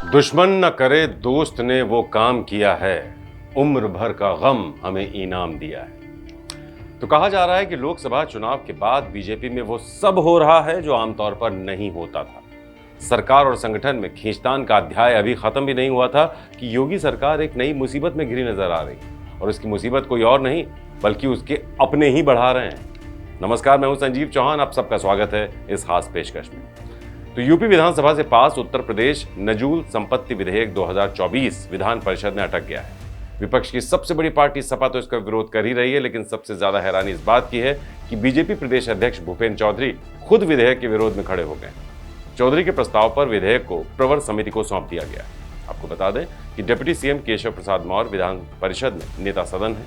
दुश्मन न करे दोस्त ने वो काम किया है, उम्र भर का गम हमें इनाम दिया है। तो कहा जा रहा है कि लोकसभा चुनाव के बाद बीजेपी में वो सब हो रहा है जो आमतौर पर नहीं होता था। सरकार और संगठन में खींचतान का अध्याय अभी खत्म भी नहीं हुआ था कि योगी सरकार एक नई मुसीबत में घिरी नजर आ रही, और उसकी मुसीबत कोई और नहीं बल्कि उसके अपने ही बढ़ा रहे हैं। नमस्कार, मैं हूं संजीव चौहान, आप सबका स्वागत है इस खास पेशकश में। तो यूपी विधानसभा से पास उत्तर प्रदेश नजूल संपत्ति विधेयक 2024 विधान परिषद में अटक गया है। विपक्ष की सबसे बड़ी पार्टी सपा तो इसका विरोध कर ही रही है, लेकिन सबसे ज्यादा हैरानी इस बात की है कि बीजेपी प्रदेश अध्यक्ष भूपेंद्र चौधरी खुद विधेयक के विरोध में खड़े हो गए। चौधरी के प्रस्ताव पर विधेयक को प्रवर समिति को सौंप दिया गया है। आपको बता दें कि डिप्टी सीएम केशव प्रसाद मौर्य विधान परिषद में नेता सदन है।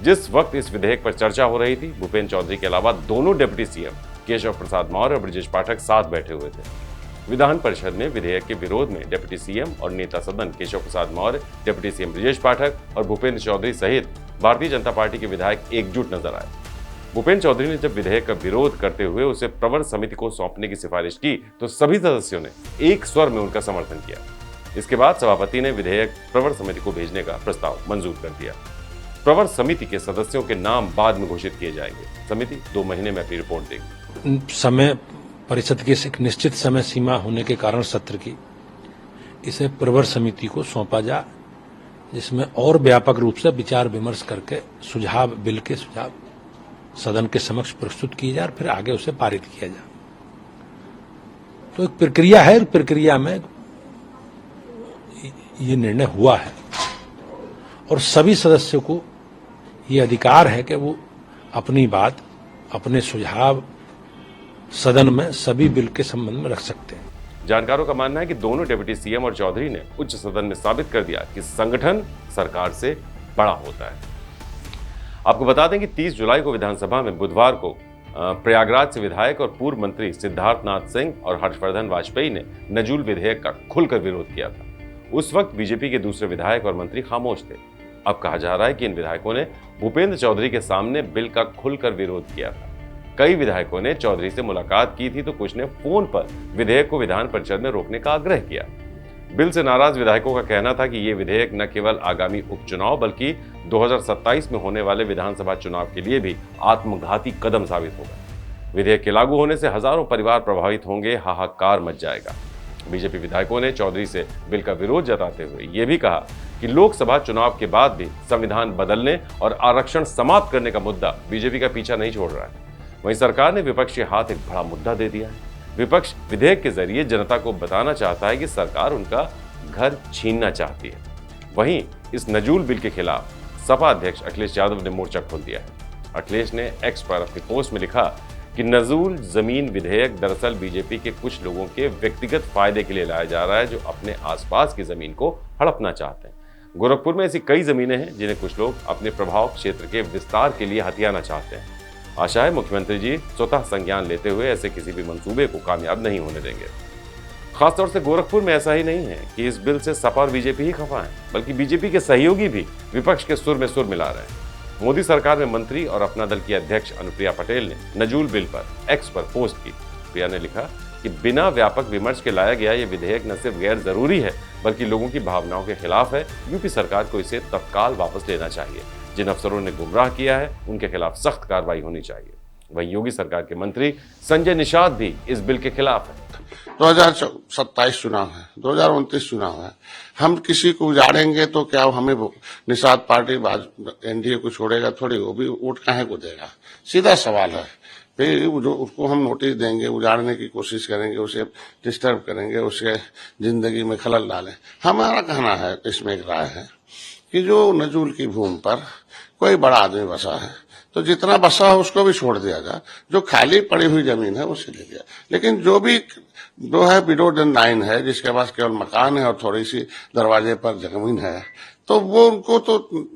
जिस वक्त इस विधेयक पर चर्चा हो रही थी, भूपेंद्र चौधरी के अलावा दोनों डिप्टी सीएम केशव प्रसाद मौर्य और ब्रजेश पाठक साथ बैठे हुए थे। विधान परिषद में विधेयक के विरोध में डिप्टी सीएम और नेता सदन केशव प्रसाद मौर्य, डिप्टी सीएम ब्रजेश पाठक और भूपेंद्र चौधरी सहित भारतीय जनता पार्टी के विधायक एकजुट नजर आए। भूपेंद्र चौधरी ने जब विधेयक का विरोध करते हुए उसे प्रवर समिति को सौंपने की सिफारिश की तो सभी सदस्यों ने एक स्वर में उनका समर्थन किया। इसके बाद सभापति ने विधेयक प्रवर समिति को भेजने का प्रस्ताव मंजूर कर दिया। प्रवर समिति के सदस्यों के नाम बाद में घोषित किए जाएंगे। समिति 2 महीने में अपनी रिपोर्ट देगी। समय परिषद की एक निश्चित समय सीमा होने के कारण सत्र की इसे प्रवर समिति को सौंपा जा, जिसमें और व्यापक रूप से विचार विमर्श करके सुझाव, बिल के सुझाव सदन के समक्ष प्रस्तुत किए जाए और फिर आगे उसे पारित किया जाए। तो एक प्रक्रिया है, प्रक्रिया में ये निर्णय हुआ है और सभी सदस्यों को ये अधिकार है कि वो अपनी बात, अपने सुझाव सदन में सभी बिल के संबंध में रख सकते हैं। जानकारों का मानना है कि दोनों डिप्टी सीएम और चौधरी ने उच्च सदन में साबित कर दिया कि संगठन सरकार से बड़ा होता है। आपको बता दें कि 30 जुलाई को विधानसभा में बुधवार को प्रयागराज से विधायक और पूर्व मंत्री सिद्धार्थनाथ सिंह और हर्षवर्धन वाजपेयी ने नजूल विधेयक का खुलकर विरोध किया था। उस वक्त बीजेपी के दूसरे विधायक और मंत्री खामोश थे। अब कहा जा रहा है कि इन विधायकों ने भूपेंद्र चौधरी के सामने बिल का खुलकर विरोध किया था। कई विधायकों ने चौधरी से मुलाकात की थी तो कुछ ने फोन पर विधेयक को विधान परिषद में रोकने का आग्रह किया। बिल से नाराज विधायकों का कहना था कि ये विधेयक न केवल आगामी उपचुनाव बल्कि 2027 में होने वाले विधानसभा चुनाव के लिए भी आत्मघाती कदम साबित होगा। विधेयक के लागू होने से हजारों परिवार प्रभावित होंगे, हाहाकार मच जाएगा। बीजेपी विधायकों ने चौधरी से बिल का विरोध जताते हुए यह भी कहा कि लोकसभा चुनाव के बाद भी संविधान बदलने और आरक्षण समाप्त करने का मुद्दा बीजेपी का पीछा नहीं छोड़ रहा है। वहीं सरकार ने विपक्ष के हाथ एक बड़ा मुद्दा दे दिया है। विपक्ष विधेयक के जरिए जनता को बताना चाहता है कि सरकार उनका घर छीनना चाहती है। वहीं इस नजूल बिल के खिलाफ सपा अध्यक्ष अखिलेश यादव ने मोर्चा खोल दिया है। अखिलेश ने एक्स पर अपनी पोस्ट में लिखा कि नजूल जमीन विधेयक दरअसल बीजेपी के कुछ लोगों के व्यक्तिगत फायदे के लिए लाया जा रहा है, जो अपने आसपास की जमीन को हड़पना चाहते हैं। गोरखपुर में ऐसी कई जमीनें हैं जिन्हें कुछ लोग अपने प्रभाव क्षेत्र के विस्तार के लिए हथियाना चाहते हैं। आशा है मुख्यमंत्री जी स्वतः संज्ञान लेते हुए ऐसे किसी भी मंसूबे को कामयाब नहीं होने देंगे। खासतौर से गोरखपुर में ऐसा ही नहीं है कि इस बिल से सपा और बीजेपी ही खफा हैं, बल्कि बीजेपी के सहयोगी भी विपक्ष के सुर में सुर मिला रहे हैं। मोदी सरकार में मंत्री और अपना दल की अध्यक्ष अनुप्रिया पटेल ने नजूल बिल पर एक्स पर पोस्ट की। प्रिया ने लिखा कि बिना व्यापक विमर्श के लाया गया ये विधेयक न सिर्फ गैर जरूरी है बल्कि लोगों की भावनाओं के खिलाफ है। यूपी सरकार को इसे तत्काल वापस लेना चाहिए। जिन अफसरों ने गुमराह किया है उनके खिलाफ सख्त कार्रवाई होनी चाहिए। वहीं योगी सरकार के मंत्री संजय निषाद भी इस बिल के खिलाफ है। 2027 चुनाव है, 2029 चुनाव है। हम किसी को उजाड़ेंगे तो क्या हमें निषाद पार्टी एनडीए को छोड़ेगा थोड़ी, वो भी वोट काहे को देगा? सीधा सवाल है। फिर जो उसको हम नोटिस देंगे, उजाड़ने की कोशिश करेंगे, उसे डिस्टर्ब करेंगे, उसके जिंदगी में खलल डालें। हमारा कहना है, इसमें एक राय है कि जो नजूल की भूमि पर कोई बड़ा आदमी बसा है तो जितना बसा हो उसको भी छोड़ दिया जाए, जो खाली पड़ी हुई जमीन है उसे ले लिया। लेकिन जो है बिलो 9 है, जिसके पास केवल मकान है और थोड़ी सी दरवाजे पर जमीन है, तो वो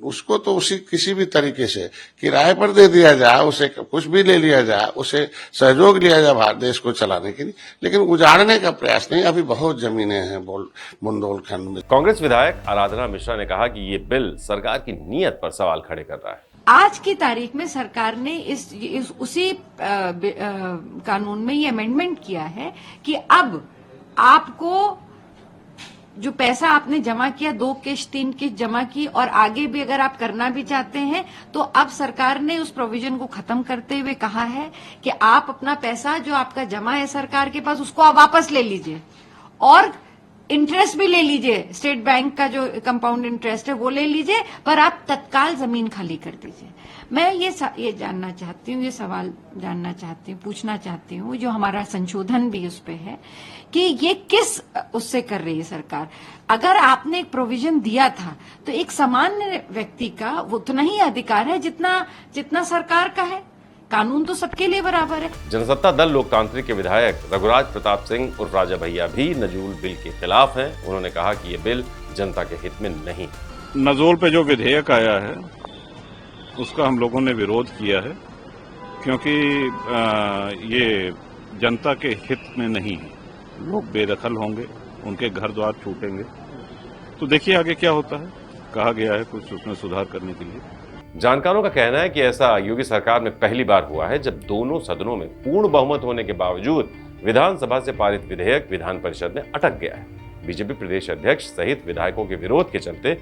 उसको तो उसी किसी भी तरीके से किराए पर दे दिया जाए, उसे कुछ भी ले लिया जाए, उसे सहयोग लिया जाए भारत देश को चलाने के लिए, लेकिन उजाड़ने का प्रयास नहीं। अभी बहुत जमीनें हैं बुंदेलखंड में। कांग्रेस विधायक आराधना मिश्रा ने कहा कि ये बिल सरकार की नीयत पर सवाल खड़े कर रहा है। आज की तारीख में सरकार ने उसी कानून में ये अमेंडमेंट किया है कि अब आपको जो पैसा आपने जमा किया, 2 किश्त 3 किश्त जमा की, और आगे भी अगर आप करना भी चाहते हैं तो अब सरकार ने उस प्रोविजन को खत्म करते हुए कहा है कि आप अपना पैसा जो आपका जमा है सरकार के पास, उसको आप वापस ले लीजिए और इंटरेस्ट भी ले लीजिए, स्टेट बैंक का जो कंपाउंड इंटरेस्ट है वो ले लीजिए, पर आप तत्काल जमीन खाली कर दीजिए। मैं ये जानना चाहती हूँ, ये सवाल जानना चाहती हूँ, पूछना चाहती हूँ, जो हमारा संशोधन भी उस पे है कि ये किस उससे कर रही है सरकार। अगर आपने एक प्रोविजन दिया था तो एक सामान्य व्यक्ति का वो उतना ही अधिकार है जितना सरकार का है। कानून तो सबके लिए बराबर है। जनसत्ता दल लोकतांत्रिक के विधायक रघुराज प्रताप सिंह उर्फ राजा भैया भी नजूल बिल के खिलाफ हैं। उन्होंने कहा कि ये बिल जनता के हित में नहीं। नजूल पे जो विधेयक आया है उसका हम लोगों ने विरोध किया है, क्योंकि ये जनता के हित में नहीं है। लोग बेदखल होंगे, उनके घर द्वार छूटेंगे। तो देखिए आगे क्या होता है। कहा गया है कुछ उसमें सुधार करने के लिए। जानकारों का कहना है कि ऐसा योगी सरकार में पहली बार हुआ है जब दोनों सदनों में पूर्ण बहुमत होने के बावजूद विधानसभा से पारित विधेयक विधान परिषद में अटक गया है। बीजेपी प्रदेश अध्यक्ष सहित विधायकों के विरोध के चलते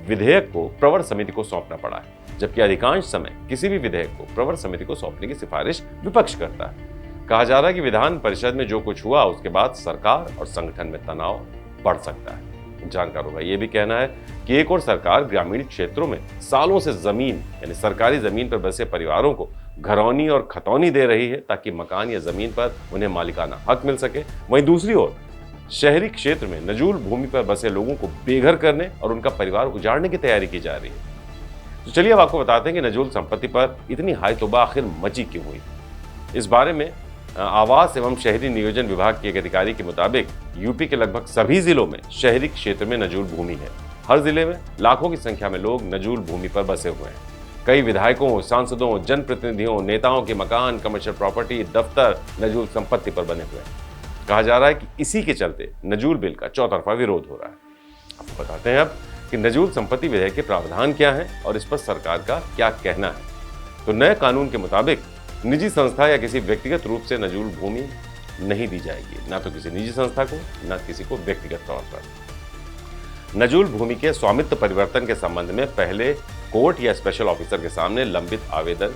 विधेयक को प्रवर समिति को सौंपना पड़ा है, जबकि अधिकांश समय किसी भी विधेयक को प्रवर समिति को सौंपने की सिफारिश विपक्ष करता है। कहा जा रहा है कि विधान परिषद में जो कुछ हुआ उसके बाद सरकार और संगठन में तनाव बढ़ सकता है। जानकारों का यह भी कहना है कि एक और सरकार ग्रामीण क्षेत्रों में सालों से जमीन यानी सरकारी जमीन पर बसे परिवारों को घरौनी और खतौनी दे रही है ताकि मकान या जमीन पर उन्हें मालिकाना हक मिल सके। वहीं दूसरी ओर शहरी क्षेत्र में नजूल भूमि पर बसे लोगों को बेघर करने और उनका परिवार उजाड़ने की तैयारी की जा रही है। तो चलिए अब आपको बताते हैं कि नजूल संपत्ति पर इतनी हाई तौबा आखिर मची क्यों हुई। इस बारे में आवास एवं शहरी नियोजन विभाग के एक अधिकारी के मुताबिक यूपी के लगभग सभी जिलों में शहरी क्षेत्र में नजूल भूमि है। हर जिले में लाखों की संख्या में लोग नजूल भूमि पर बसे हुए हैं। कई विधायकों, सांसदों, जनप्रतिनिधियों, नेताओं के मकान, कमर्शियल प्रॉपर्टी, दफ्तर नजूल संपत्ति पर बने हुए हैं। कहा जा रहा है कि इसी के चलते नजूल बिल का चौतरफा विरोध हो रहा है। आपको बताते हैं अब कि नजूल संपत्ति विधेयक के प्रावधान क्या हैं और इस पर सरकार का क्या कहना है। तो नए कानून के मुताबिक निजी संस्था या किसी व्यक्तिगत रूप से नजूल भूमि नहीं दी जाएगी, ना तो किसी निजी संस्था को, ना किसी को व्यक्तिगत तौर पर। नजूल भूमि के स्वामित्व परिवर्तन के संबंध में पहले कोर्ट या स्पेशल ऑफिसर के सामने लंबित आवेदन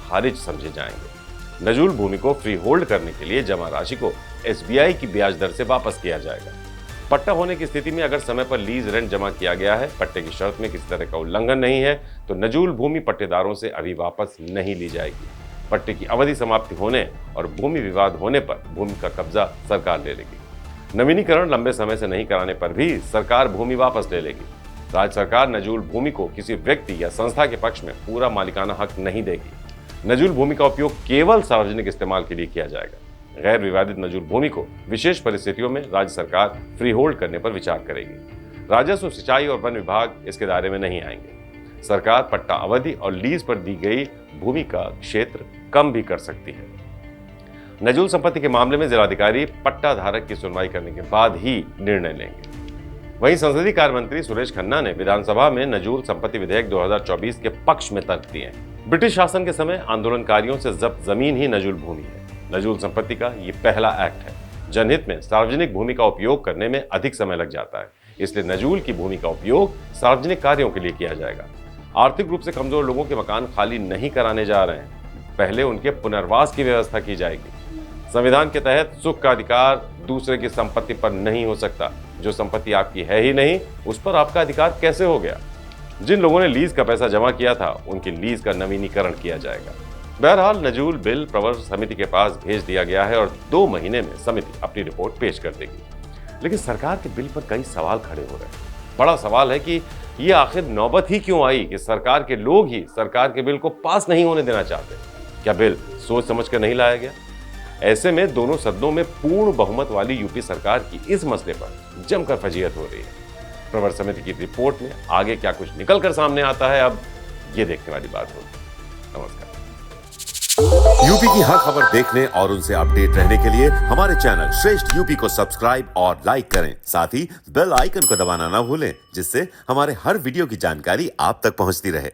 खारिज समझे जाएंगे। नजूल भूमि को फ्री होल्ड करने के लिए जमा राशि को SBI की ब्याज दर से वापस किया जाएगा। पट्टा होने की स्थिति में अगर समय पर लीज रेंट जमा किया गया है, पट्टे की शर्त में किसी तरह का उल्लंघन नहीं है, तो नजूल भूमि पट्टेदारों से अभी वापस नहीं ली जाएगी। पट्टे की अवधि समाप्ति होने और भूमि विवाद होने पर भूमि का कब्जा सरकार ले लेगी। नवीनीकरण लंबे समय से नहीं कराने पर भी सरकार भूमि वापस ले लेगी। राज्य सरकार नजूल भूमि को किसी व्यक्ति या संस्था के पक्ष में पूरा मालिकाना हक नहीं देगी। नजूल भूमि का उपयोग केवल सार्वजनिक इस्तेमाल के लिए किया जाएगा। गैर विवादित नजूल भूमि को विशेष परिस्थितियों में राज्य सरकार फ्री होल्ड करने पर विचार करेगी। राजस्व, सिंचाई और वन विभाग इसके दायरे में नहीं आएंगे। सरकार पट्टा अवधि और लीज पर दी गई भूमि का क्षेत्र कम भी कर सकती है। नजूल संपत्ति के मामले में जिलाधिकारी पट्टा धारक की सुनवाई करने के बाद ही निर्णय लेंगे। वहीं संसदीय कार्य मंत्री सुरेश खन्ना ने विधानसभा में नजूल संपत्ति विधेयक 2024 के पक्ष में तर्क दिए। ब्रिटिश शासन के समय आंदोलनकारियों से जब्त जमीन ही नजूल भूमि है। नजूल संपत्ति का ये पहला एक्ट है। जनहित में सार्वजनिक भूमि का उपयोग करने में अधिक समय लग जाता है, इसलिए नजूल की भूमि का उपयोग सार्वजनिक कार्यों के लिए किया जाएगा। आर्थिक रूप से कमजोर लोगों के मकान खाली नहीं कराने जा रहे हैं, पहले उनके पुनर्वास की व्यवस्था की जाएगी। संविधान के तहत सुख का अधिकार दूसरे की संपत्ति पर नहीं हो सकता। जो संपत्ति आपकी है ही नहीं, उस पर आपका अधिकार कैसे हो गया? जिन लोगों ने लीज का पैसा जमा किया था, उनकी लीज का नवीनीकरण किया जाएगा। बहरहाल नजूल बिल प्रवर समिति के पास भेज दिया गया है और 2 महीने में समिति अपनी रिपोर्ट पेश कर देगी। लेकिन सरकार के बिल पर कई सवाल खड़े हो रहे हैं। बड़ा सवाल है कि ये आखिर नौबत ही क्यों आई कि सरकार के लोग ही सरकार के बिल को पास नहीं होने देना चाहते? क्या बिल सोच समझ कर नहीं लाया गया? ऐसे में दोनों सदनों में पूर्ण बहुमत वाली यूपी सरकार की इस मसले पर जमकर फजीहत हो रही है। प्रवर समिति की रिपोर्ट में आगे क्या कुछ निकल कर सामने आता है, अब ये देखने वाली बात होगी। नमस्कार। यूपी की हर खबर देखने और उनसे अपडेट रहने के लिए हमारे चैनल श्रेष्ठ यूपी को सब्सक्राइब और लाइक करें। साथ ही बेल आइकन को दबाना ना भूलें, जिससे हमारे हर वीडियो की जानकारी आप तक पहुंचती रहे।